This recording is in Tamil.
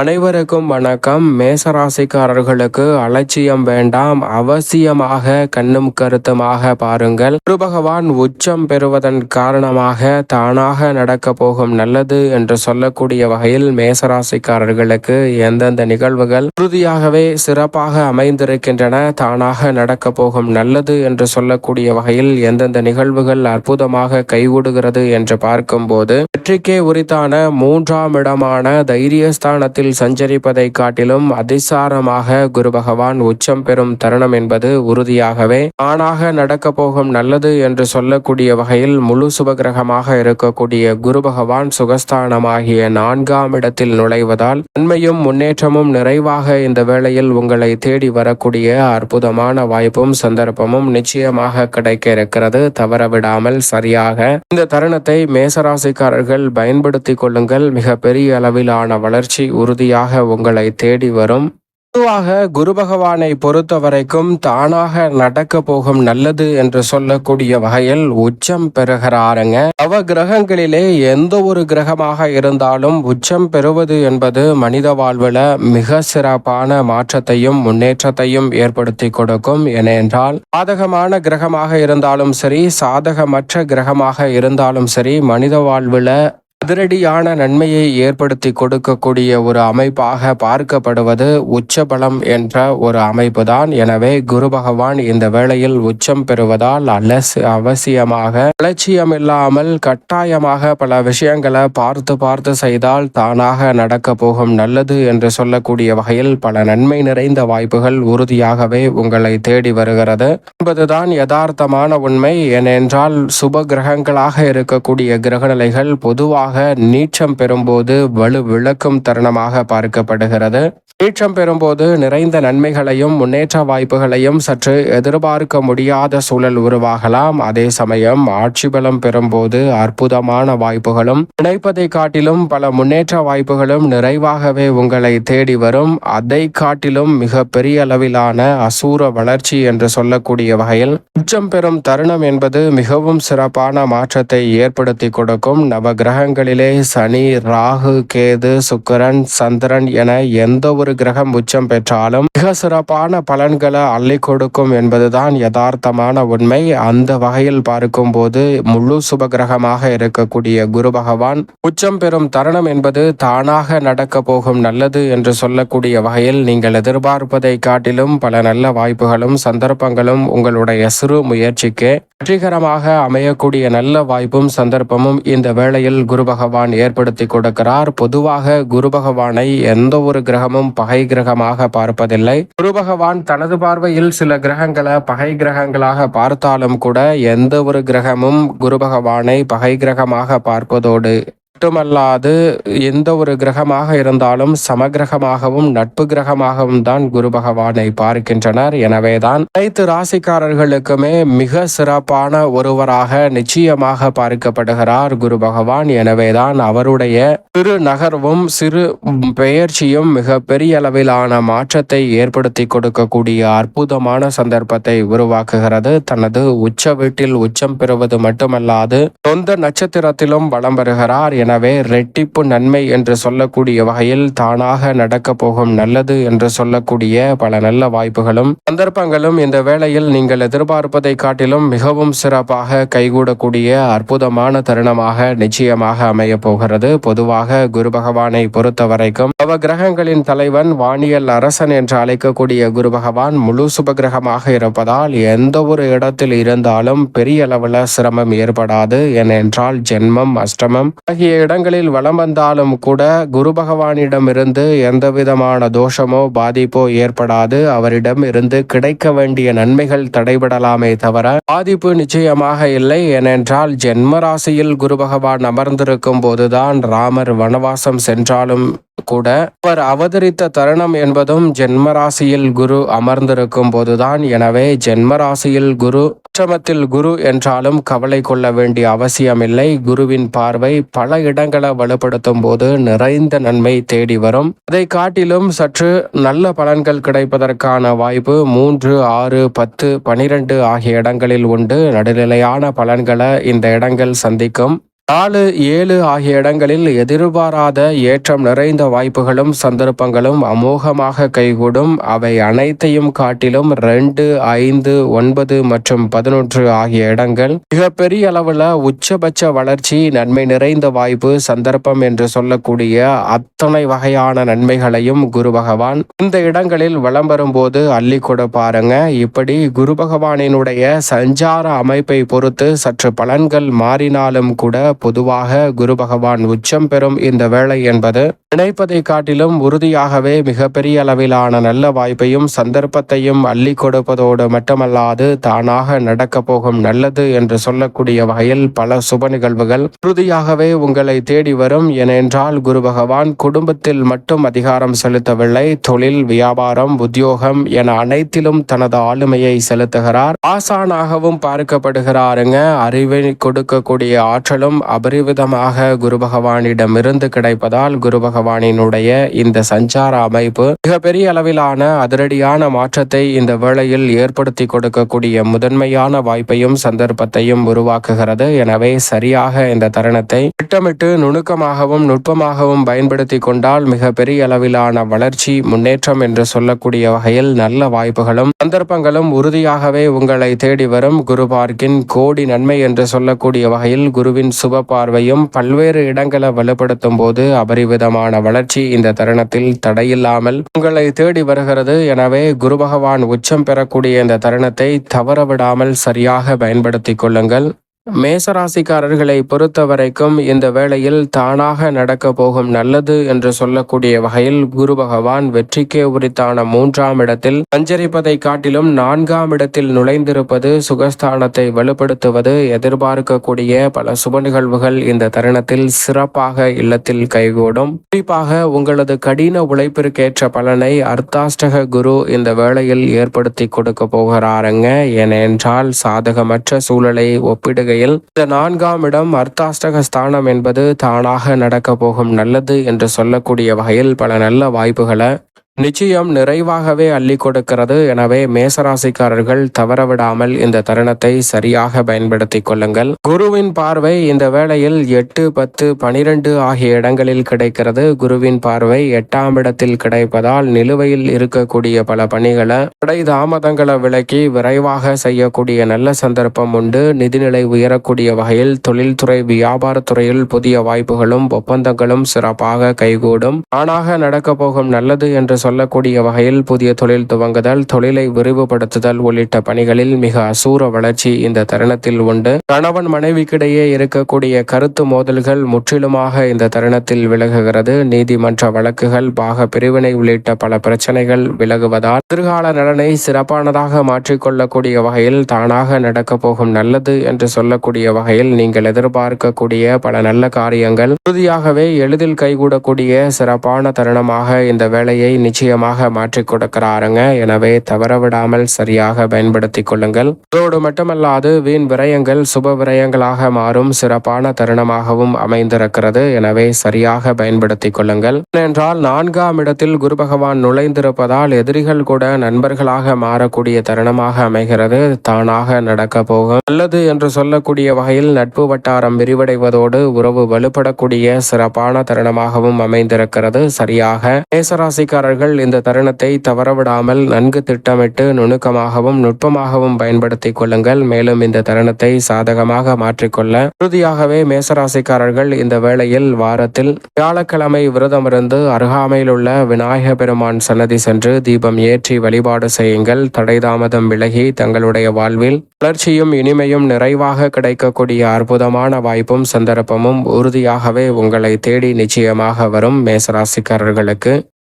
அனைவருக்கும் வணக்கம். மேசராசிக்காரர்களுக்கு அலட்சியம் வேண்டாம். அவசியமாக கண்ணும் கருத்துமாக பாருங்கள். குரு பகவான் உச்சம் பெறுவதன் காரணமாக தானாக நடக்க போகும் நல்லது என்று சொல்லக்கூடிய வகையில் மேசராசிக்காரர்களுக்கு எந்தெந்த நிகழ்வுகள் உறுதியாகவே சிறப்பாக அமைந்திருக்கின்றன, தானாக நடக்க போகும் நல்லது என்று சொல்லக்கூடிய வகையில் எந்தெந்த நிகழ்வுகள் அற்புதமாக கைகூடுகிறது என்று பார்க்கும்போது, வெற்றிக்கே உரித்தான 3ஆம் இடமான தைரியஸ்தானத்தில் சஞ்சரிப்பதை காட்டிலும் அதிசாரமாக குரு பகவான் உச்சம் பெறும் தருணம் என்பது உறுதியாகவே ஆணாக நடக்க போகும் நல்லது என்று சொல்லக்கூடிய வகையில் முழு சுபகிரகமாக இருக்கக்கூடிய குரு பகவான் சுகஸ்தானமாகிய 4ஆம் இடத்தில் நுழைவதால் நன்மையும் முன்னேற்றமும் நிறைவாக இந்த வேளையில் உங்களை தேடி வரக்கூடிய அற்புதமான வாய்ப்பும் சந்தர்ப்பமும் நிச்சயமாக கிடைக்க இருக்கிறது. தவறவிடாமல் சரியாக இந்த தருணத்தை மேசராசிக்காரர்கள் பயன்படுத்திக் கொள்ளுங்கள். மிக பெரிய அளவிலான வளர்ச்சி உறுதியாக உங்களை தேடி வரும். பொதுவாக குரு பகவானை பொறுத்த வரைக்கும் தானாக நடக்க போகும் நல்லது என்று சொல்லக்கூடிய வகையில் உச்சம் பெறுகிறாருங்க. நவ கிரகங்களிலே எந்த ஒரு கிரகமாக இருந்தாலும் உச்சம் பெறுவது என்பது மனித வாழ்வில் மிக சிறப்பான மாற்றத்தையும் முன்னேற்றத்தையும் ஏற்படுத்தி கொடுக்கும். ஏனென்றால் சாதகமான கிரகமாக இருந்தாலும் சரி, சாதகமற்ற கிரகமாக இருந்தாலும் சரி, மனித வாழ்வில் அதிரடியான நன்மையை ஏற்படுத்தி கொடுக்கக்கூடிய ஒரு அமைப்பாக பார்க்கப்படுவது உச்சபலம் என்ற ஒரு அமைப்பு தான். எனவே குரு பகவான் இந்த வேளையில் உச்சம் பெறுவதால் அவசியமாக அலட்சியமில்லாமல் கட்டாயமாக பல விஷயங்களை பார்த்து செய்தால் தானாக நடக்க போகும் நல்லது என்று சொல்லக்கூடிய வகையில் பல நன்மை நிறைந்த வாய்ப்புகள் உறுதியாகவே உங்களை தேடி வருகிறது என்பதுதான் யதார்த்தமான உண்மை. ஏனென்றால் சுப கிரகங்களாக இருக்கக்கூடிய கிரகநிலைகள் பொதுவாக நீச்சம் பெறும்போது வலு விளக்கும் தருணமாக பார்க்கப்படுகிறது. நீச்சம் பெறும்போது நிறைந்த நன்மைகளையும் முன்னேற்ற வாய்ப்புகளையும் சற்று எதிர்பார்க்க முடியாத சூழல் உருவாகலாம். அதே சமயம் ஆட்சி பலம் பெறும்போது அற்புதமான வாய்ப்புகளும் நினைப்பதை காட்டிலும் பல முன்னேற்ற வாய்ப்புகளும் நிறைவாகவே உங்களை தேடி வரும். அதை காட்டிலும் மிக பெரிய அளவிலான அசூர வளர்ச்சி என்று சொல்லக்கூடிய வகையில் உச்சம் பெறும் தருணம் என்பது மிகவும் சிறப்பான மாற்றத்தை ஏற்படுத்தி கொடுக்கும். நவ கிரகங்களிலே சனி, ராகு, கேது, சுக்கிரன், சந்திரன் என எந்த ஒரு கிரகம் உச்சம் பெற்றாலும் மிக சிறப்பான பலன்களை அள்ளி கொடுக்கும் என்பதுதான் யதார்த்தமான உண்மை. அந்த வகையில் பார்க்கும் போது முழு சுப கிரகமாக இருக்கக்கூடிய குரு பகவான் உச்சம் பெறும் தருணம் என்பது தானாக நடக்க போகும் நல்லது என்று சொல்லக்கூடிய வகையில் நீங்கள் எதிர்பார்ப்பதை காட்டிலும் பல நல்ல வாய்ப்புகளும் சந்தர்ப்பங்களும் உங்களுடைய சிறு முயற்சிக்கு வெற்றிகரமாக அமையக்கூடிய நல்ல வாய்ப்பும் சந்தர்ப்பமும் இந்த வேளையில் குரு பகவான் ஏற்படுத்தி கொடுக்கிறார். பொதுவாக குரு பகவானை எந்த ஒரு கிரகமும் பகை கிரகமாக பார்ப்பதில்லை. குரு பகவான் தனது பார்வையில் சில கிரகங்களை பகை கிரகங்களாக பார்த்தாலும் கூட எந்த ஒரு கிரகமும் குரு பகவானை பகை கிரகமாக பார்ப்பதோடு மட்டுமல்லாது எந்த ஒரு கிரகமாக இருந்தாலும் சமகிரகமாகவும் நட்பு கிரகமாகவும் தான் குரு பகவானை பார்க்கின்றனர். எனவேதான் அனைத்து ராசிக்காரர்களுக்குமே மிக சிறப்பான ஒருவராக நிச்சயமாக பார்க்கப்படுகிறார் குரு பகவான். எனவேதான் அவருடைய சிறு நகர்வும் சிறு பெயர்ச்சியும் மிக பெரிய அளவிலான மாற்றத்தை ஏற்படுத்தி கொடுக்கக்கூடிய அற்புதமான சந்தர்ப்பத்தை உருவாக்குகிறது. தனது உச்ச வீட்டில் உச்சம் பெறுவது மட்டுமல்லாது சொந்த நட்சத்திரத்திலும் வலம் பெறுகிறார். எனவே ரெட்டிப்பு நன்மை என்று சொல்லக்கூடிய வகையில் தானாக நடக்க போகும் நல்லது என்று சொல்லக்கூடிய பல நல்ல வாய்ப்புகளும் சந்தர்ப்பங்களும் இந்த வேளையில் நீங்கள் எதிர்பார்ப்பதை காட்டிலும் மிகவும் சிறப்பாக கைகூடக்கூடிய அற்புதமான தருணமாக நிச்சயமாக அமைய போகிறது. பொதுவாக குரு பகவானை பொறுத்த வரைக்கும் நவ கிரகங்களின் தலைவன் வானியல் அரசன் என்று அழைக்கக்கூடிய குரு பகவான் முழு சுபகிரகமாக இருப்பதால் எந்த ஒரு இடத்தில் இருந்தாலும் பெரிய அளவில் சிரமம் ஏற்படாது. ஏனென்றால் ஜென்மம், அஷ்டமம் ஆகிய இடங்களில் வலம் வந்தாலும் கூட குரு பகவானிடமிருந்து எந்த விதமான தோஷமோ பாதிப்போ ஏற்படாது. அவரிடம் இருந்து கிடைக்க வேண்டிய நன்மைகள் தடைபடலாமே தவிர பாதிப்பு நிச்சயமாக இல்லை. ஏனென்றால் ஜென்ம ராசியில் குரு பகவான் அமர்ந்திருக்கும் போதுதான் ராமர் வனவாசம் சென்றாலும் கூட அவர் அவதரித்த தருணம் என்பதும் ஜென்மராசியில் குரு அமர்ந்திருக்கும் போதுதான். எனவே ஜென்மராசியில் குரு, அஷ்டமத்தில் குரு என்றாலும் கவலை கொள்ள வேண்டிய அவசியமில்லை. குருவின் பார்வை பல இடங்களை வலுப்படுத்தும் போது நிறைந்த நன்மை தேடி வரும். அதை காட்டிலும் சற்று நல்ல பலன்கள் கிடைப்பதற்கான வாய்ப்பு 3, 6, 10, 12 ஆகிய இடங்களில் உண்டு. நடுநிலையான பலன்களை இந்த இடங்கள் சந்திக்கும். 4, 7 ஆகிய இடங்களில் எதிர்பாராத ஏற்றம் நிறைந்த வாய்ப்புகளும் சந்தர்ப்பங்களும் அமோகமாக கைகூடும். அவை அனைத்தையும் காட்டிலும் 2, 5, 9 மற்றும் 11 ஆகிய இடங்கள் மிகப்பெரிய அளவுல உச்சபட்ச வளர்ச்சி, நன்மை நிறைந்த வாய்ப்பு, சந்தர்ப்பம் என்று சொல்லக்கூடிய அத்தனை வகையான நன்மைகளையும் குரு பகவான் இந்த இடங்களில் வலம் வரும்போது அள்ளி கொடுப்பாருங்க. இப்படி குரு பகவானினுடைய சஞ்சார அமைப்பை பொறுத்து சற்று பலன்கள் மாறினாலும் கூட பொதுவாக குரு பகவான் உச்சம் பெறும் இந்த வேளை என்பது நினைப்பதை காட்டிலும் உறுதியாகவே மிகப்பெரிய அளவிலான நல்ல வாய்ப்பையும் சந்தர்ப்பத்தையும் அள்ளி கொடுப்பதோடு மட்டுமல்லாது தானாக நடக்க போகும் நல்லது என்று சொல்லக்கூடிய வகையில் பல சுப நிகழ்வுகள் உறுதியாகவே உங்களை தேடி வரும். ஏனென்றால் குரு பகவான் குடும்பத்தில் மட்டும் அதிகாரம் செலுத்தவில்லை, தொழில், வியாபாரம், உத்தியோகம் என அனைத்திலும் தனது ஆளுமையை செலுத்துகிறார். ஆசானாகவும் பார்க்கப்படுகிறாருங்க. அறிவை கொடுக்கக்கூடிய ஆற்றலும் அபரிவிதமாக குரு பகவானிடமிருந்து கிடைப்பதால் குரு பகவானினுடைய இந்த சஞ்சார அமைப்பு மிகப்பெரிய அளவிலான அதிரடியான மாற்றத்தை இந்த வேளையில் ஏற்படுத்தி கொடுக்கக்கூடிய முதன்மையான வாய்ப்பையும் சந்தர்ப்பத்தையும் உருவாக்குகிறது. எனவே சரியாக இந்த தருணத்தை திட்டமிட்டு நுணுக்கமாகவும் நுட்பமாகவும் பயன்படுத்தி கொண்டால் மிகப்பெரிய அளவிலான வளர்ச்சி, முன்னேற்றம் என்று சொல்லக்கூடிய வகையில் நல்ல வாய்ப்புகளும் சந்தர்ப்பங்களும் உறுதியாகவே உங்களை தேடி வரும். குரு பார்க்கின் கோடி நன்மை என்று சொல்லக்கூடிய வகையில் குருவின் சுப பார்வையும் பல்வேறு இடங்களை வலுப்படுத்தும் போது அபரிவிதமான வளர்ச்சி இந்த தருணத்தில் தடையில்லாமல் உங்களை தேடி வருகிறது. எனவே குரு பகவான் உச்சம் பெறக்கூடிய இந்த தருணத்தை தவறவிடாமல் சரியாக பயன்படுத்திக் கொள்ளுங்கள். மேசராசிக்காரர்களை பொறுத்த வரைக்கும் இந்த வேளையில் தானாக நடக்க போகும் நல்லது என்று சொல்லக்கூடிய வகையில் குரு பகவான் வெற்றிக்கே உரித்தான 3ஆம் இடத்தில் சஞ்சரிப்பதை காட்டிலும் 4ஆம் இடத்தில் நுழைந்திருப்பது சுகஸ்தானத்தை வலுப்படுத்துவது, எதிர்பார்க்கக்கூடிய பல சுப நிகழ்வுகள் இந்த தருணத்தில் சிறப்பாக இல்லத்தில் கைகூடும். குறிப்பாக உங்களது கடின உழைப்பிற்கேற்ற பலனை அர்த்தாஷ்டக குரு இந்த வேளையில் ஏற்படுத்தி கொடுக்க போகிறாருங்க. ஏனென்றால் சாதகமற்ற சூழலை ஒப்பிடுக இந்த 4ஆம் இடம் அர்த்தாஷ்டக ஸ்தானம் என்பது தானாக நடக்க போகும் நல்லது என்று சொல்லக்கூடிய வகையில் பல நல்ல வாய்ப்புகளை நிச்சயம் நிறைவாகவே அள்ளி கொடுக்கிறது. எனவே மேசராசிக்காரர்கள் தவறவிடாமல் இந்த தருணத்தை சரியாக பயன்படுத்தி கொள்ளுங்கள். குருவின் பார்வை இந்த வேளையில் 8, 10, 12 ஆகிய இடங்களில் கிடைக்கிறது. குருவின் பார்வை 8ஆம் இடத்தில் கிடைப்பதால் நிலுவையில் இருக்கக்கூடிய பல பணிகளை தடை தாமதங்களை விலக்கி விரைவாக செய்யக்கூடிய நல்ல சந்தர்ப்பம் உண்டு. நிதிநிலை உயரக்கூடிய வகையில் தொழில்துறை, வியாபாரத்துறையில் புதிய வாய்ப்புகளும் ஒப்பந்தங்களும் சிறப்பாக கைகூடும். தானாக நடக்க போகும் நல்லது என்று சொல்லக்கூடிய வகையில் புதிய தொழில் துவங்குதல், தொழிலை விரிவுபடுத்துதல் உள்ளிட்ட பணிகளில் மிக அசூர வளர்ச்சி இந்த தருணத்தில் உண்டு. கணவன் மனைவிக்கிடையே இருக்கக்கூடிய கருத்து மோதல்கள் முற்றிலுமாக இந்த தருணத்தில் விலகுகிறது. நீதிமன்ற வழக்குகள், பாக பிரிவினை உள்ளிட்ட பல பிரச்சனைகள் விலகுவதால் எதிர்கால நலனை சிறப்பானதாக மாற்றிக்கொள்ளக்கூடிய வகையில் தானாக நடக்க போகும் நல்லது என்று சொல்லக்கூடிய வகையில் நீங்கள் எதிர்பார்க்கக்கூடிய பல நல்ல காரியங்கள் உறுதியாகவே எளிதில் கைகூடக்கூடிய சிறப்பான தருணமாக இந்த வேலையை நிச்சயமாக மாற்றிக் கொடுக்கிறாருங்க. எனவே தவறவிடாமல் சரியாக பயன்படுத்திக் கொள்ளுங்கள். அதோடு மட்டுமல்லாது வீண் விரயங்கள் சுப விரயங்களாக மாறும் சிறப்பான தருணமாகவும் அமைந்திருக்கிறது. எனவே சரியாக பயன்படுத்திக் கொள்ளுங்கள். ஏனென்றால் 4ஆம் இடத்தில் குரு பகவான் நுழைந்திருப்பதால் எதிரிகள் கூட நண்பர்களாக மாறக்கூடிய தருணமாக அமைகிறது. தானாக நடக்க போகும் நல்லது என்று சொல்லக்கூடிய வகையில் நட்பு வட்டாரம் விரிவடைவதோடு உறவு வலுப்படக்கூடிய சிறப்பான தருணமாகவும் அமைந்திருக்கிறது. சரியாக மேசராசிக்காரர்கள் இந்த தருணத்தை தவறவிடாமல் நன்கு திட்டமிட்டு நுணுக்கமாகவும் நுட்பமாகவும் பயன்படுத்திக் கொள்ளுங்கள். மேலும் இந்த தருணத்தை சாதகமாக மாற்றிக்கொள்ள உறுதியாகவே மேசராசிக்காரர்கள் இந்த வேளையில் வாரத்தில் வியாழக்கிழமை விரதமிருந்து அருகாமையில் உள்ள விநாயக பெருமான் சன்னதி சென்று தீபம் ஏற்றி வழிபாடு செய்யுங்கள். தடை தாமதம் விலகி தங்களுடைய வாழ்வில் வளர்ச்சியும் இனிமையும் நிறைவாக கிடைக்கக்கூடிய அற்புதமான வாய்ப்பும் சந்தர்ப்பமும் உறுதியாகவே உங்களை தேடி நிச்சயமாக வரும். மேசராசிக்காரர்களுக்கு